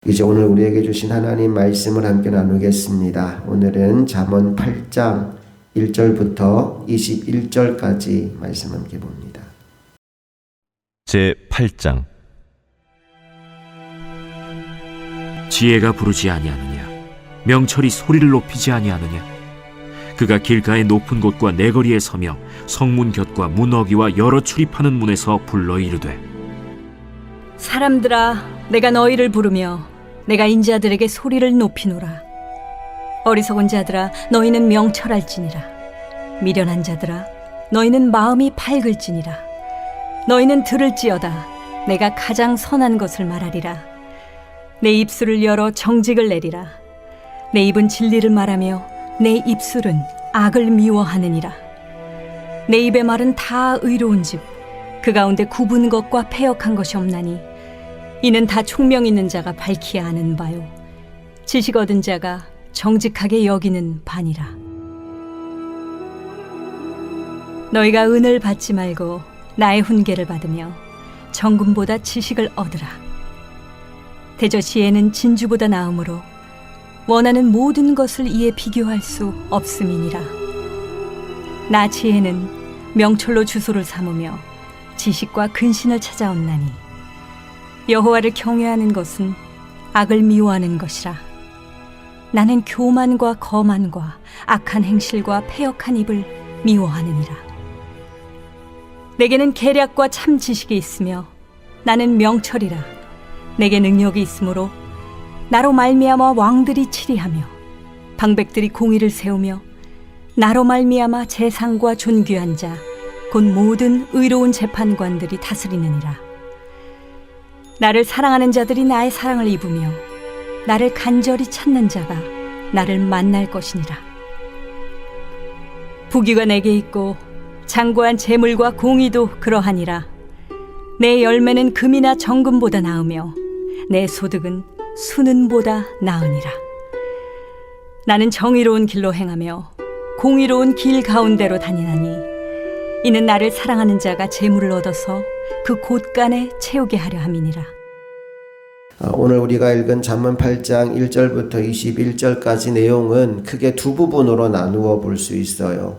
이제 오늘 우리에게 주신 하나님 말씀을 함께 나누겠습니다. 오늘은 잠언 8장 1절부터 21절까지 말씀 함께 봅니다. 제 8장. 지혜가 부르지 아니하느냐? 명철이 소리를 높이지 아니하느냐? 그가 길가의 높은 곳과 내거리에 서며 성문 곁과 문 어귀와 여러 출입하는 문에서 불러 이르되, 사람들아, 내가 너희를 부르며 내가 인자들에게 소리를 높이노라. 어리석은 자들아, 너희는 명철할지니라. 미련한 자들아, 너희는 마음이 밝을지니라. 너희는 들을지어다. 내가 가장 선한 것을 말하리라. 내 입술을 열어 정직을 내리라. 내 입은 진리를 말하며 내 입술은 악을 미워하느니라. 내 입의 말은 다 의로운즉 그 가운데 굽은 것과 패역한 것이 없나니 이는 다 총명 있는 자가 밝히 아는 바요 지식 얻은 자가 정직하게 여기는 바니라. 너희가 은을 받지 말고 나의 훈계를 받으며 정금보다 지식을 얻으라. 대저 지혜는 진주보다 나음으로 원하는 모든 것을 이에 비교할 수 없음이니라. 나 지혜는 명철로 주소를 삼으며 지식과 근신을 찾아온나니 여호와를 경외하는 것은 악을 미워하는 것이라. 나는 교만과 거만과 악한 행실과 패역한 입을 미워하느니라. 내게는 계략과 참 지식이 있으며 나는 명철이라. 내게 능력이 있으므로 나로 말미암아 왕들이 치리하며 방백들이 공의를 세우며 나로 말미암아 재상과 존귀한 자 곧 모든 의로운 재판관들이 다스리느니라. 나를 사랑하는 자들이 나의 사랑을 입으며 나를 간절히 찾는 자가 나를 만날 것이니라. 부귀가 내게 있고 장구한 재물과 공의도 그러하니라. 내 열매는 금이나 정금보다 나으며 내 소득은 수는보다 나으니라. 나는 정의로운 길로 행하며 공의로운 길 가운데로 다니나니 이는 나를 사랑하는 자가 재물을 얻어서 그 곳간에 채우게 하려 함이니라. 오늘 우리가 읽은 잠언 8장 1절부터 21절까지 내용은 크게 두 부분으로 나누어 볼 수 있어요.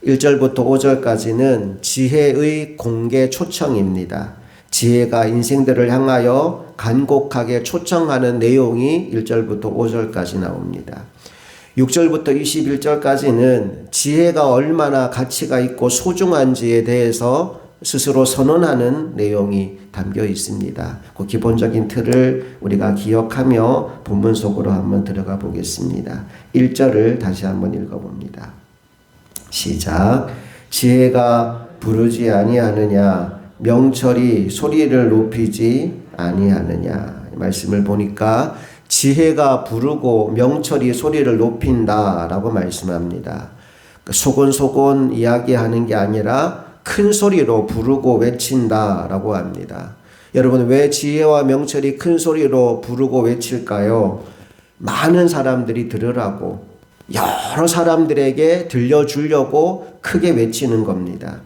1절부터 5절까지는 지혜의 공개 초청입니다. 지혜가 인생들을 향하여 간곡하게 초청하는 내용이 1절부터 5절까지 나옵니다. 6절부터 21절까지는 지혜가 얼마나 가치가 있고 소중한지에 대해서 스스로 선언하는 내용이 담겨 있습니다. 그 기본적인 틀을 우리가 기억하며 본문 속으로 한번 들어가 보겠습니다. 1절을 다시 한번 읽어봅니다. 시작. 지혜가 부르지 아니하느냐? 명철이 소리를 높이지 아니하느냐? 말씀을 보니까 지혜가 부르고 명철이 소리를 높인다라고 말씀합니다. 소곤소곤 이야기하는 게 아니라 큰 소리로 부르고 외친다라고 합니다. 여러분, 왜 지혜와 명철이 큰 소리로 부르고 외칠까요? 많은 사람들이 들으라고, 여러 사람들에게 들려주려고 크게 외치는 겁니다.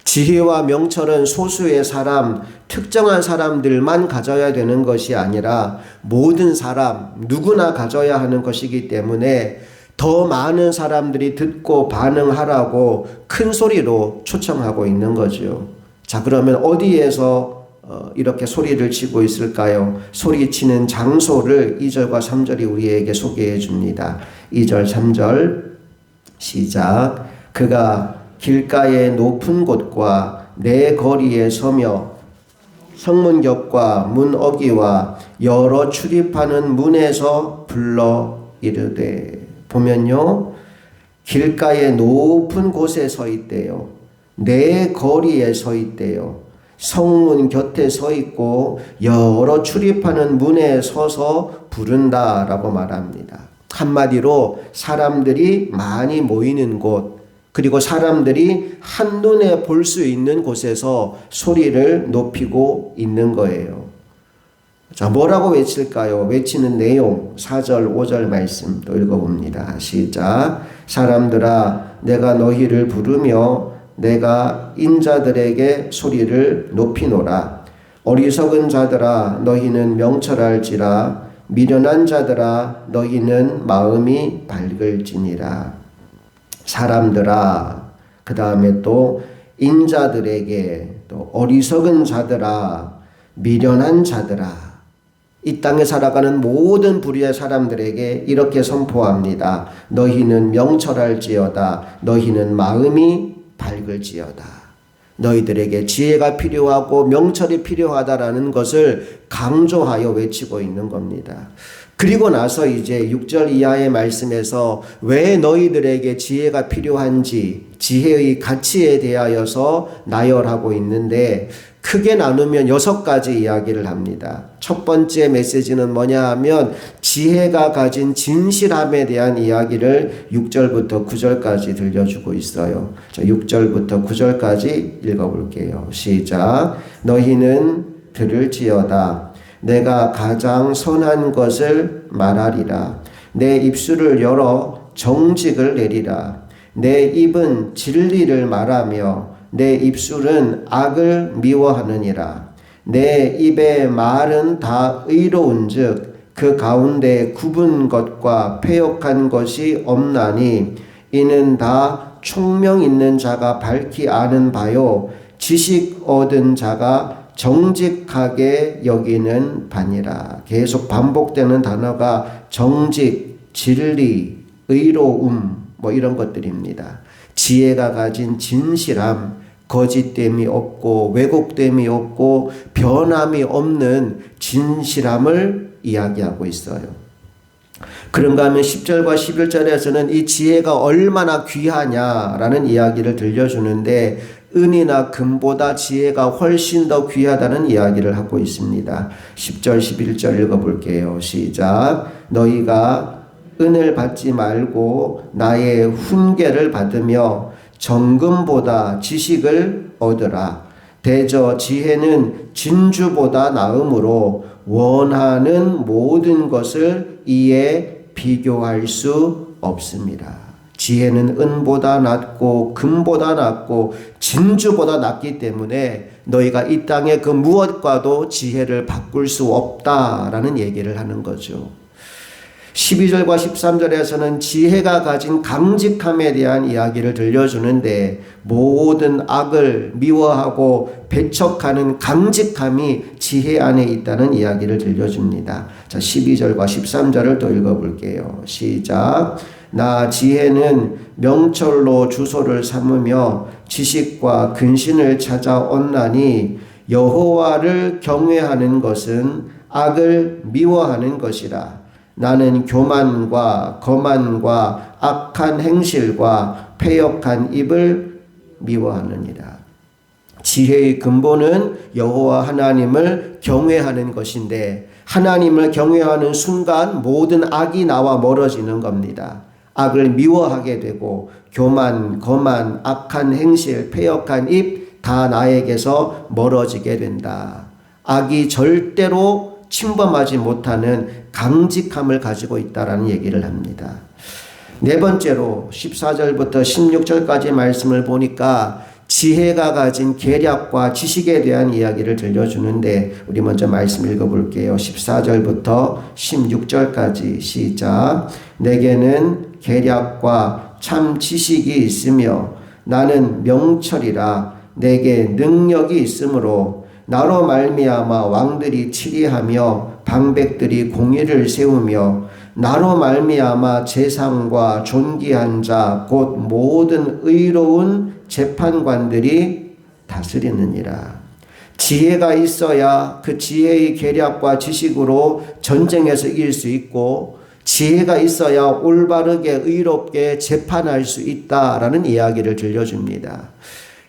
지혜와 명철은 소수의 사람, 특정한 사람들만 가져야 되는 것이 아니라 모든 사람, 누구나 가져야 하는 것이기 때문에 더 많은 사람들이 듣고 반응하라고 큰 소리로 초청하고 있는 거죠. 자, 그러면 어디에서 이렇게 소리를 치고 있을까요? 소리치는 장소를 2절과 3절이 우리에게 소개해 줍니다. 2절, 3절 시작. 그가 길가의 높은 곳과 내 거리에 서며 성문 곁과 문 어귀와 여러 출입하는 문에서 불러 이르되. 보면요, 길가의 높은 곳에 서 있대요. 내 거리에 서 있대요. 성문 곁에 서 있고 여러 출입하는 문에 서서 부른다라고 말합니다. 한마디로 사람들이 많이 모이는 곳, 그리고 사람들이 한눈에 볼 수 있는 곳에서 소리를 높이고 있는 거예요. 자, 뭐라고 외칠까요? 외치는 내용 4절 5절 말씀 또 읽어봅니다. 시작. 사람들아, 내가 너희를 부르며 내가 인자들에게 소리를 높이노라. 어리석은 자들아, 너희는 명철할지라. 미련한 자들아 너희는 마음이 밝을지니라. 사람들아, 그 다음에 또 인자들에게, 또 어리석은 자들아, 미련한 자들아, 이 땅에 살아가는 모든 부류의 사람들에게 이렇게 선포합니다. 너희는 명철할지어다. 너희는 마음이 밝을지어다. 너희들에게 지혜가 필요하고 명철이 필요하다라는 것을 강조하여 외치고 있는 겁니다. 그리고 나서 이제 6절 이하의 말씀에서 왜 너희들에게 지혜가 필요한지 지혜의 가치에 대하여서 나열하고 있는데 크게 나누면 6가지 이야기를 합니다. 첫 번째 메시지는 뭐냐 하면 지혜가 가진 진실함에 대한 이야기를 6절부터 9절까지 들려주고 있어요. 자, 6절부터 9절까지 읽어볼게요. 시작. 너희는 들을지어다. 내가 가장 선한 것을 말하리라. 내 입술을 열어 정직을 내리라. 내 입은 진리를 말하며 내 입술은 악을 미워하느니라. 내 입의 말은 다 의로운즉 그 가운데 굽은 것과 패역한 것이 없나니 이는 다 총명 있는 자가 밝히 아는 바요 지식 얻은 자가 정직하게 여기는 바니라. 계속 반복되는 단어가 정직, 진리, 의로움 뭐 이런 것들입니다. 지혜가 가진 진실함, 거짓됨이 없고 왜곡됨이 없고 변함이 없는 진실함을 이야기하고 있어요. 그런가 하면 10절과 11절에서는 이 지혜가 얼마나 귀하냐라는 이야기를 들려주는데 은이나 금보다 지혜가 훨씬 더 귀하다는 이야기를 하고 있습니다. 10절 11절 읽어볼게요. 시작. 너희가 은을 받지 말고 나의 훈계를 받으며 정금보다 지식을 얻으라. 대저 지혜는 진주보다 나음으로 원하는 모든 것을 이에 비교할 수 없습니다. 지혜는 은보다 낫고 금보다 낫고 진주보다 낫기 때문에 너희가 이 땅의 그 무엇과도 지혜를 바꿀 수 없다라는 얘기를 하는 거죠. 12절과 13절에서는 지혜가 가진 강직함에 대한 이야기를 들려주는데 모든 악을 미워하고 배척하는 강직함이 지혜 안에 있다는 이야기를 들려줍니다. 자, 12절과 13절을 또 읽어볼게요. 시작. 나 지혜는 명철로 주소를 삼으며 지식과 근신을 찾아온나니 여호와를 경외하는 것은 악을 미워하는 것이라. 나는 교만과 거만과 악한 행실과 패역한 입을 미워하느니라. 지혜의 근본은 여호와 하나님을 경외하는 것인데 하나님을 경외하는 순간 모든 악이 나와 멀어지는 겁니다. 악을 미워하게 되고 교만, 거만, 악한 행실, 패역한 입 다 나에게서 멀어지게 된다. 악이 절대로 침범하지 못하는 강직함을 가지고 있다라는 얘기를 합니다. 네 번째로 14절부터 16절까지 말씀을 보니까 지혜가 가진 계략과 지식에 대한 이야기를 들려주는데 우리 먼저 말씀 읽어볼게요. 14절부터 16절까지 시작. 내게는 계략과 참 지식이 있으며 나는 명철이라. 내게 능력이 있으므로 나로 말미암아 왕들이 치리하며 방백들이 공의를 세우며 나로 말미암아 재상과 존귀한 자 곧 모든 의로운 재판관들이 다스리느니라. 지혜가 있어야 그 지혜의 계략과 지식으로 전쟁에서 이길 수 있고 지혜가 있어야 올바르게 의롭게 재판할 수 있다라는 이야기를 들려줍니다.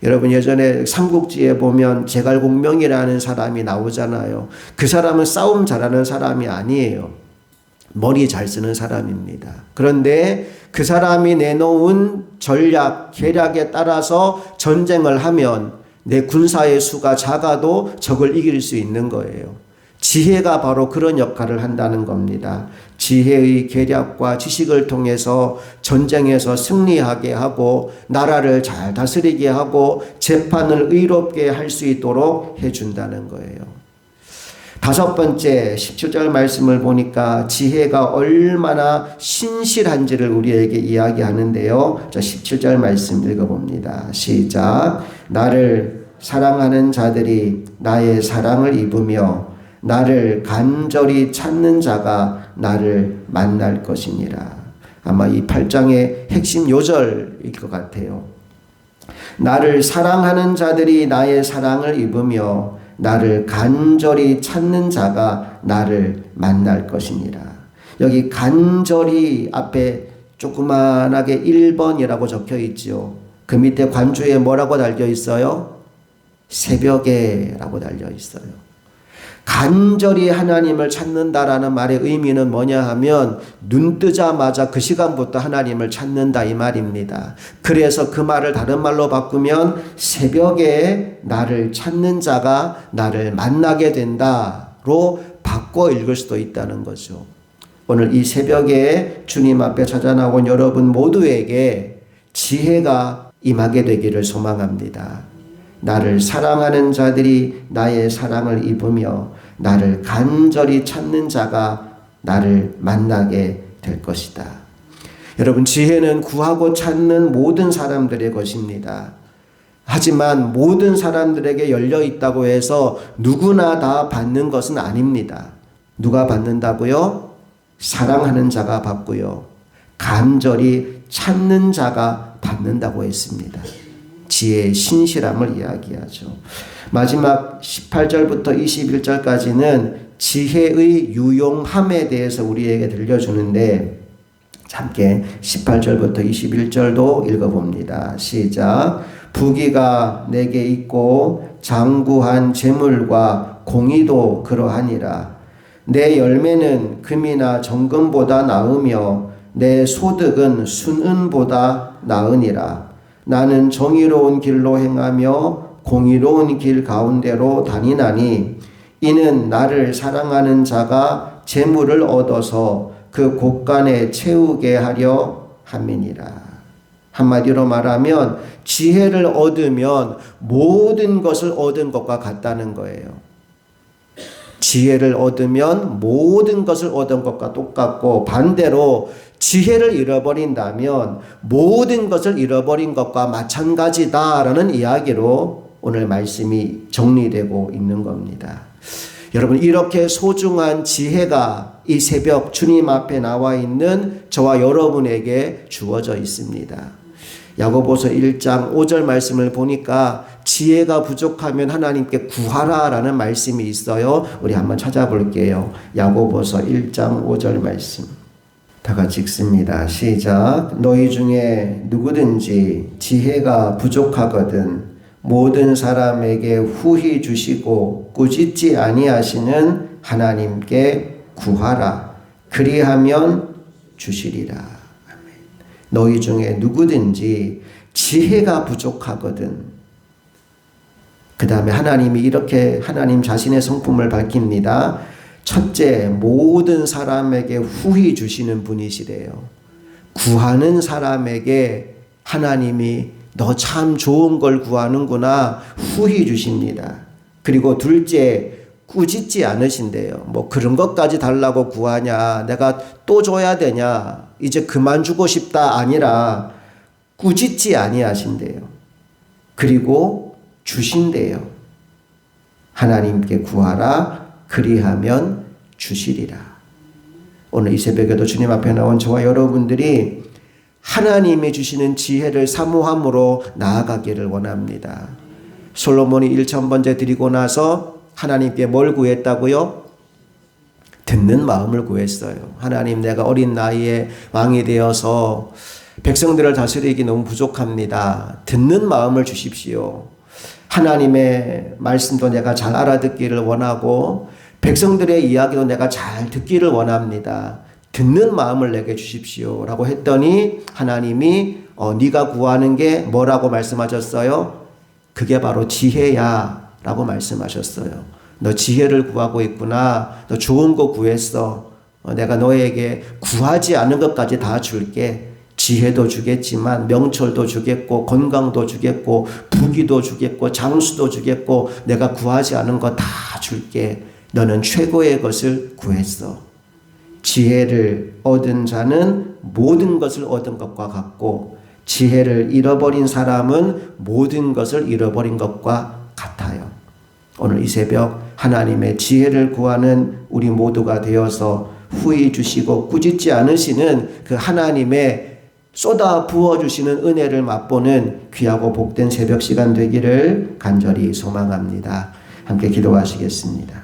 여러분 예전에 삼국지에 보면 제갈공명이라는 사람이 나오잖아요. 그 사람은 싸움 잘하는 사람이 아니에요. 머리 잘 쓰는 사람입니다. 그런데 그 사람이 내놓은 전략, 계략에 따라서 전쟁을 하면 내 군사의 수가 작아도 적을 이길 수 있는 거예요. 지혜가 바로 그런 역할을 한다는 겁니다. 지혜의 계략과 지식을 통해서 전쟁에서 승리하게 하고 나라를 잘 다스리게 하고 재판을 의롭게 할 수 있도록 해준다는 거예요. 다섯 번째 17절 말씀을 보니까 지혜가 얼마나 신실한지를 우리에게 이야기하는데요. 자, 17절 말씀 읽어봅니다. 시작. 나를 사랑하는 자들이 나의 사랑을 입으며 나를 간절히 찾는 자가 나를 만날 것이니라. 아마 이 8장의 핵심 요절일 것 같아요. 나를 사랑하는 자들이 나의 사랑을 입으며 나를 간절히 찾는 자가 나를 만날 것이니라. 여기 간절히 앞에 조그만하게 1번이라고 적혀 있죠. 그 밑에 관주에 뭐라고 달려 있어요? 새벽에라고 달려 있어요. 간절히 하나님을 찾는다라는 말의 의미는 뭐냐 하면 눈 뜨자마자 그 시간부터 하나님을 찾는다 이 말입니다. 그래서 그 말을 다른 말로 바꾸면 새벽에 나를 찾는 자가 나를 만나게 된다로 바꿔 읽을 수도 있다는 거죠. 오늘 이 새벽에 주님 앞에 찾아 나온 여러분 모두에게 지혜가 임하게 되기를 소망합니다. 나를 사랑하는 자들이 나의 사랑을 입으며 나를 간절히 찾는 자가 나를 만나게 될 것이다. 여러분, 지혜는 구하고 찾는 모든 사람들의 것입니다. 하지만 모든 사람들에게 열려 있다고 해서 누구나 다 받는 것은 아닙니다. 누가 받는다고요? 사랑하는 자가 받고요. 간절히 찾는 자가 받는다고 했습니다. 지혜의 신실함을 이야기하죠. 마지막 18절부터 21절까지는 지혜의 유용함에 대해서 우리에게 들려주는데 함께 18절부터 21절도 읽어봅니다. 시작. 부귀가 내게 있고 장구한 재물과 공의도 그러하니라. 내 열매는 금이나 정금보다 나으며 내 소득은 순은보다 나으니라. 나는 정의로운 길로 행하며 공의로운 길 가운데로 다니나니 이는 나를 사랑하는 자가 재물을 얻어서 그 곳간에 채우게 하려 함이니라. 한마디로 말하면 지혜를 얻으면 모든 것을 얻은 것과 같다는 거예요. 지혜를 얻으면 모든 것을 얻은 것과 똑같고 반대로 지혜를 잃어버린다면 모든 것을 잃어버린 것과 마찬가지다라는 이야기로 오늘 말씀이 정리되고 있는 겁니다. 여러분, 이렇게 소중한 지혜가 이 새벽 주님 앞에 나와 있는 저와 여러분에게 주어져 있습니다. 야고보서 1장 5절 말씀을 보니까 지혜가 부족하면 하나님께 구하라라는 말씀이 있어요. 우리 한번 찾아볼게요. 야고보서 1장 5절 말씀. 다 같이 읽습니다. 시작. 너희 중에 누구든지 지혜가 부족하거든 모든 사람에게 후히 주시고 꾸짖지 아니하시는 하나님께 구하라. 그리하면 주시리라. 아멘. 너희 중에 누구든지 지혜가 부족하거든. 그 다음에 하나님이 이렇게 하나님 자신의 성품을 밝힙니다. 첫째, 모든 사람에게 후히 주시는 분이시래요. 구하는 사람에게 하나님이 너 참 좋은 걸 구하는구나 후히 주십니다. 그리고 둘째, 꾸짖지 않으신대요. 뭐 그런 것까지 달라고 구하냐, 내가 또 줘야 되냐, 이제 그만 주고 싶다 아니라 꾸짖지 아니하신대요. 그리고 주신대요. 하나님께 구하라. 그리하면 주시리라. 오늘 이 새벽에도 주님 앞에 나온 저와 여러분들이 하나님이 주시는 지혜를 사모함으로 나아가기를 원합니다. 솔로몬이 1000번째 드리고 나서 하나님께 뭘 구했다고요? 듣는 마음을 구했어요. 하나님, 내가 어린 나이에 왕이 되어서 백성들을 다스리기 너무 부족합니다. 듣는 마음을 주십시오. 하나님의 말씀도 내가 잘 알아듣기를 원하고 백성들의 이야기도 내가 잘 듣기를 원합니다. 듣는 마음을 내게 주십시오 라고 했더니 하나님이 네가 구하는 게 뭐라고 말씀하셨어요? 그게 바로 지혜야 라고 말씀하셨어요. 너 지혜를 구하고 있구나. 너 좋은 거 구했어. 내가 너에게 구하지 않은 것까지 다 줄게. 지혜도 주겠지만 명철도 주겠고 건강도 주겠고 부귀도 주겠고 장수도 주겠고 내가 구하지 않은 거 다 줄게. 너는 최고의 것을 구했어. 지혜를 얻은 자는 모든 것을 얻은 것과 같고 지혜를 잃어버린 사람은 모든 것을 잃어버린 것과 같아요. 오늘 이 새벽 하나님의 지혜를 구하는 우리 모두가 되어서 후히 주시고 꾸짖지 않으시는 그 하나님의 쏟아 부어주시는 은혜를 맛보는 귀하고 복된 새벽 시간 되기를 간절히 소망합니다. 함께 기도하시겠습니다.